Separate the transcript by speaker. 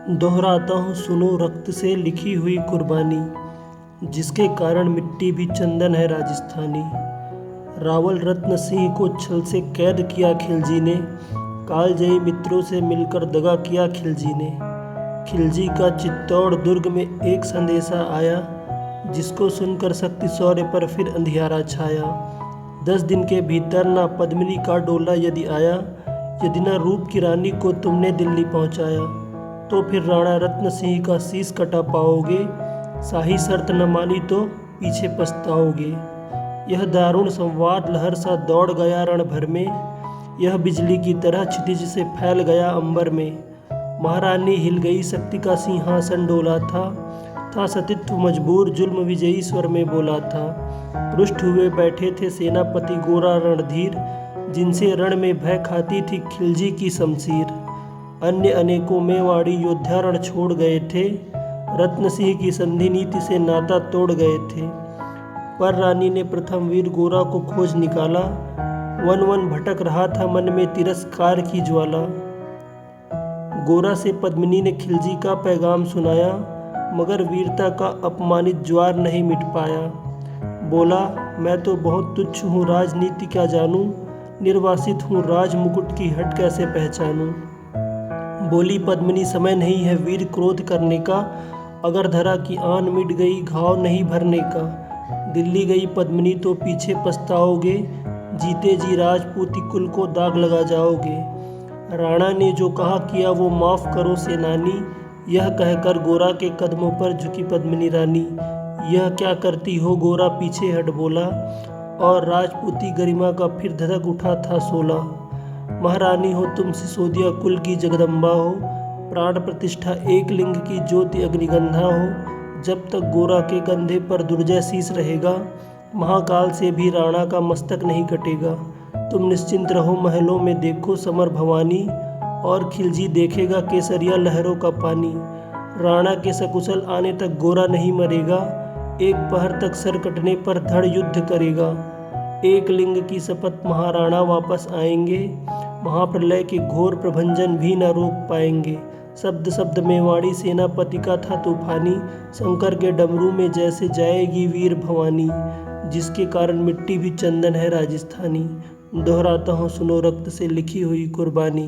Speaker 1: दोहराता हूँ सुनो रक्त से लिखी हुई कुर्बानी, जिसके कारण मिट्टी भी चंदन है राजस्थानी। रावल रत्न सिंह को छल से कैद किया खिलजी ने, कालजयी मित्रों से मिलकर दगा किया खिलजी ने। खिलजी का चित्तौड़ दुर्ग में एक संदेशा आया, जिसको सुनकर शक्ति शौर्य पर फिर अंधियारा छाया। 10 दिन के भीतर ना पद्मिनी का डोला यदि आया, यदि न रूप की रानी को तुमने दिल्ली पहुंचाया, तो फिर राणा रत्न सिंह का शीश कटा पाओगे। शाही शर्त न मानी तो पीछे पछताओगे। यह दारुण संवाद लहर सा दौड़ गया रण भर में, यह बिजली की तरह क्षितिज से फैल गया अंबर में। महारानी हिल गई, शक्ति का सिंहासन डोला था सतीत्व मजबूर, जुल्म विजयी स्वर में बोला था। पृष्ठ हुए बैठे थे सेनापति गोरा रणधीर, जिनसे रण में भय खाती थी खिलजी की शमशीर। अन्य अनेकों मेवाड़ी योद्धा रण छोड़ गए थे, रत्न सिंह की संधि नीति से नाता तोड़ गए थे। पर रानी ने प्रथम वीर गोरा को खोज निकाला, वन वन भटक रहा था मन में तिरस्कार की ज्वाला। गोरा से पद्मिनी ने खिलजी का पैगाम सुनाया, मगर वीरता का अपमानित ज्वार नहीं मिट पाया। बोला, मैं तो बहुत तुच्छ हूँ, राजनीति क्या जानूँ, निर्वासित हूँ, राज मुकुट की हट कैसे पहचानूँ। बोली पद्मिनी, समय नहीं है वीर क्रोध करने का, अगर धरा की आन मिट गई घाव नहीं भरने का। दिल्ली गई पद्मिनी तो पीछे पछताओगे, जीते जी राजपूती कुल को दाग लगा जाओगे। राणा ने जो कहा किया वो माफ़ करो सेनानी, यह कहकर गोरा के कदमों पर झुकी पद्मिनी रानी। यह क्या करती हो गोरा पीछे हट बोला, और राजपूती गरिमा का फिर धधक उठा था सोला। महारानी हो तुम, सिसोदिया कुल की जगदम्बा हो, प्राण प्रतिष्ठा एक लिंग की ज्योति अग्निगंधा हो। जब तक गोरा के कंधे पर दुर्जय शीश रहेगा, महाकाल से भी राणा का मस्तक नहीं कटेगा। तुम निश्चिंत रहो, महलों में देखो समर भवानी, और खिलजी देखेगा केसरिया लहरों का पानी। राणा के सकुशल आने तक गोरा नहीं मरेगा, एक पहर तक सर कटने पर धड़ युद्ध करेगा। एक लिंग की शपथ महाराणा वापस आएंगे, महाप्रलय के घोर प्रभंजन भी न रोक पाएंगे। शब्द शब्द मेवाड़ी सेनापति का था तूफानी, शंकर के डमरू में जैसे जाएगी वीर भवानी, जिसके कारण मिट्टी भी चंदन है राजस्थानी। दोहराता हूँ सुनो रक्त से लिखी हुई कुर्बानी।